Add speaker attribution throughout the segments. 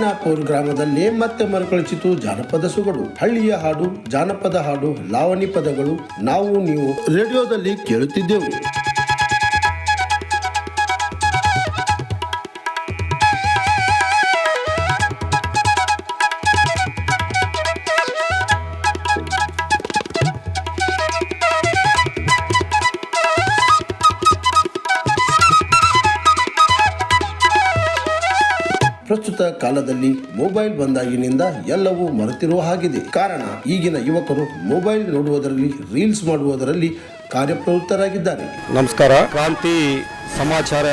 Speaker 1: ಮನ್ನಾಪುರ ಗ್ರಾಮದಲ್ಲಿ ಮತ್ತೆ ಮರುಕಳಿಸಿತು ಜಾನಪದ ಸೊಗಡು. ಹಳ್ಳಿಯ ಹಾಡು, ಜಾನಪದ ಹಾಡು, ಲಾವಣಿ ಪದಗಳು ನಾವು ನೀವು ರೇಡಿಯೋದಲ್ಲಿ ಕೇಳುತ್ತಿದ್ದೆವು. ಪ್ರಸ್ತುತ ಕಾಲದಲ್ಲಿ ಮೊಬೈಲ್ ಬಂದಾಗಿನಿಂದ ಎಲ್ಲವೂ ಮರೆತಿರುವ ಹಾಗಿದೆ. ಕಾರಣ ಈಗಿನ ಯುವಕರು ಮೊಬೈಲ್ ನೋಡುವುದರಲ್ಲಿ, ರೀಲ್ಸ್ ಮಾಡುವುದರಲ್ಲಿ ಕಾರ್ಯಪ್ರವೃತ್ತರಾಗಿದ್ದಾರೆ.
Speaker 2: ನಮಸ್ಕಾರ. ಕ್ರಾಂತಿ ಸಮಾಚಾರ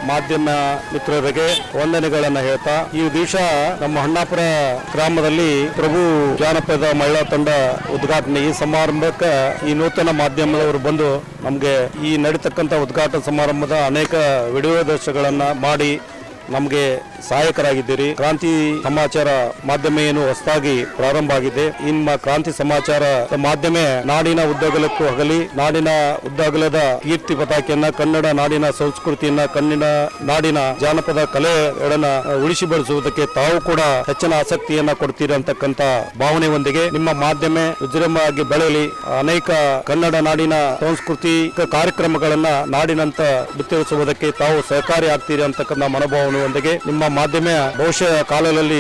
Speaker 2: ಮಾಧ್ಯಮ ಮಿತ್ರರಿಗೆ ವಂದನೆಗಳನ್ನು ಹೇಳ್ತಾ, ಈ ದಿವಸ ನಮ್ಮ ಹಣ್ಣಾಪುರ ಗ್ರಾಮದಲ್ಲಿ ಪ್ರಭು ಜಾನಪದ ಮಹಿಳಾ ತಂಡ ಉದ್ಘಾಟನೆ. ಈ ಸಮಾರಂಭಕ್ಕೆ ಈ ನೂತನ ಮಾಧ್ಯಮದವರು ಬಂದು ನಮಗೆ ಈ ನಡೀತಕ್ಕಂಥ ಉದ್ಘಾಟನಾ ಸಮಾರಂಭದ ಅನೇಕ ವಿಡಿಯೋ ದೃಶ್ಯಗಳನ್ನು ಮಾಡಿ ನಮಗೆ ಸಹಾಯಕರಾಗಿದ್ದೀರಿ. ಕ್ರಾಂತಿ ಸಮಾಚಾರ ಮಾಧ್ಯಮ ಏನು ಹೊಸದಾಗಿ ಪ್ರಾರಂಭ ಆಗಿದೆ. ನಿಮ್ಮ ಕ್ರಾಂತಿ ಸಮಾಚಾರ ಮಾಧ್ಯಮ ನಾಡಿನ ಉದ್ದಗಲಕ್ಕೂ ಹಗಲಿ ನಾಡಿನ ಉದ್ದಗಲದ ಕೀರ್ತಿ ಪತಾಕೆಯನ್ನ, ಕನ್ನಡ ನಾಡಿನ ಸಂಸ್ಕೃತಿಯನ್ನ, ಕನ್ನಡ ನಾಡಿನ ಜಾನಪದ ಕಲೆಗಳನ್ನ ಉಳಿಸಿ ಬೆಳೆಸುವುದಕ್ಕೆ ತಾವು ಕೂಡ ಹೆಚ್ಚಿನ ಆಸಕ್ತಿಯನ್ನ ಕೊಡ್ತೀರಿ ಅಂತಕ್ಕಂಥ ಭಾವನೆಯೊಂದಿಗೆ ನಿಮ್ಮ ಮಾಧ್ಯಮ ವಿಜೃಂಭವಾಗಿ ಬೆಳೆಯಲಿ. ಅನೇಕ ಕನ್ನಡ ನಾಡಿನ ಸಾಂಸ್ಕೃತಿಕ ಕಾರ್ಯಕ್ರಮಗಳನ್ನ ನಾಡಿನಂತ ಬಿತ್ತರಿಸುವುದಕ್ಕೆ ತಾವು ಸಹಕಾರಿ ಆಗ್ತೀರಿ ಅಂತಕ್ಕಂಥ ಮನೋಭಾವನೆಯೊಂದಿಗೆ ನಿಮ್ಮ ಮಾಧ್ಯಮ ಭವಿಷ್ಯ ಕಾಲದಲ್ಲಿ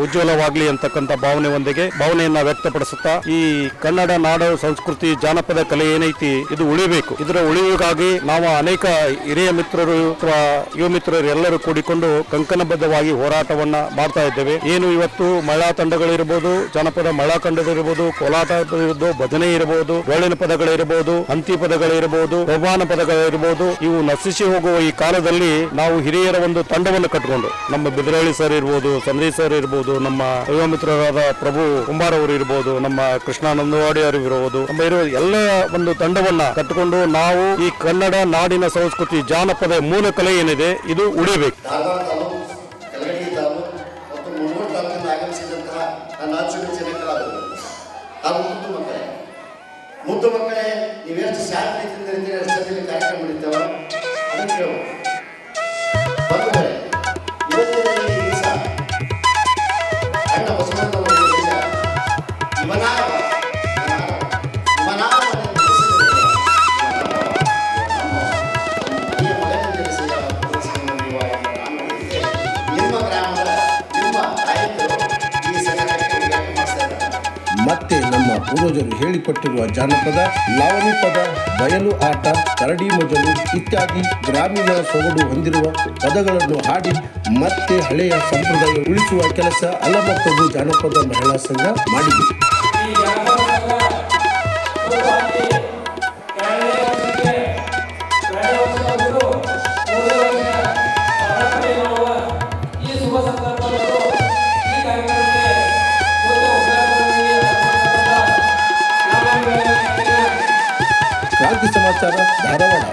Speaker 2: ಉಜ್ವಲವಾಗಲಿ ಅಂತಕ್ಕಂಥ ಭಾವನೆಯನ್ನ ವ್ಯಕ್ತಪಡಿಸುತ್ತಾ, ಈ ಕನ್ನಡ ನಾಡು ಸಂಸ್ಕೃತಿ ಜಾನಪದ ಕಲೆ ಏನೈತಿ ಇದು ಉಳಿಬೇಕು. ಇದರ ಉಳಿವಿಗಾಗಿ ನಾವು ಅನೇಕ ಹಿರಿಯ ಮಿತ್ರರು ಅಥವಾ ಯುವ ಮಿತ್ರರು ಎಲ್ಲರೂ ಕೂಡಿಕೊಂಡು ಕಂಕಣಬದ್ಧವಾಗಿ ಹೋರಾಟವನ್ನ ಮಾಡ್ತಾ ಇದ್ದೇವೆ. ಏನು ಇವತ್ತು ಮಹಿಳಾ ತಂಡಗಳಿರ್ಬೋದು, ಜಾನಪದ ಮಹಿಳಾ ತಂಡಗಳಿರ್ಬೋದು, ಕೋಲಾಟ ಇರ್ಬೋದು, ಭಜನೆ ಇರಬಹುದು, ಡೊಳ್ಳಿನ ಪದಗಳಿರಬಹುದು, ಹಂತಿ ಪದಗಳಿರಬಹುದು, ಸೋಬಾನ ಪದಗಳಿರಬಹುದು, ಇವು ನಶಿಸಿ ಹೋಗುವ ಈ ಕಾಲದಲ್ಲಿ ನಾವು ಹಿರಿಯರ ಒಂದು ತಂಡವನ್ನು ಕಟ್ಟಿಕೊಂಡು, ನಮ್ಮ ಬಿದ್ರಳ್ಳಿ ಸರ್ ಇರ್ಬೋದು, ಸಂದೇಶ್ ಸರ್ ಇರ್ಬೋದು, ನಮ್ಮ ಯುವ ಮಿತ್ರರಾದ ಪ್ರಭು ಕುಂಬಾರ್ ಅವರು ಇರ್ಬೋದು, ನಮ್ಮ ಕೃಷ್ಣಾನಂದವಾಡಿ ಅವರು ಇರಬಹುದು, ನಮ್ಮ ಇರುವ ಎಲ್ಲ ಒಂದು ತಂಡವನ್ನ ಕಟ್ಟಿಕೊಂಡು ನಾವು ಈ ಕನ್ನಡ ನಾಡಿನ ಸಂಸ್ಕೃತಿ ಜಾನಪದ ಮೂಲ ಕಲೆ ಏನಿದೆ ಇದು ಉಳಿಬೇಕು.
Speaker 3: ಮುದ್ದು ಮಕ್ಕಳೇ, ನೀವೆಷ್ಟು ಶಾಂತಿಯಿಂದ ಕಾರ್ಯಕ್ರಮ ನಡೀತಾವ ಅದಕ್ಕೆ
Speaker 1: ಮತ್ತೆ ನಮ್ಮ ಪೂರ್ವಜರು ಹೇಳಿಕೊಟ್ಟಿರುವ ಜಾನಪದ, ಲಾವಣಿ ಪದ, ಬಯಲು ಆಟ, ಕರಡಿ ಮಜಲು ಇತ್ಯಾದಿ ಗ್ರಾಮೀಣ ಸೊಗಡು ಹೊಂದಿರುವ ಪದಗಳನ್ನು ಹಾಡಿ ಮತ್ತೆ ಹಳೆಯ ಸಂಪ್ರದಾಯ ಉಳಿಸುವ ಕೆಲಸ ಅಲಮಪ್ರಭು ಜಾನಪದ ಮಹಿಳಾ ಸಂಘ ಮಾಡಿದೆ. ಕ್ರಾಂತಿ ಸಮಾಚಾರ ಧಾರವಾಡ.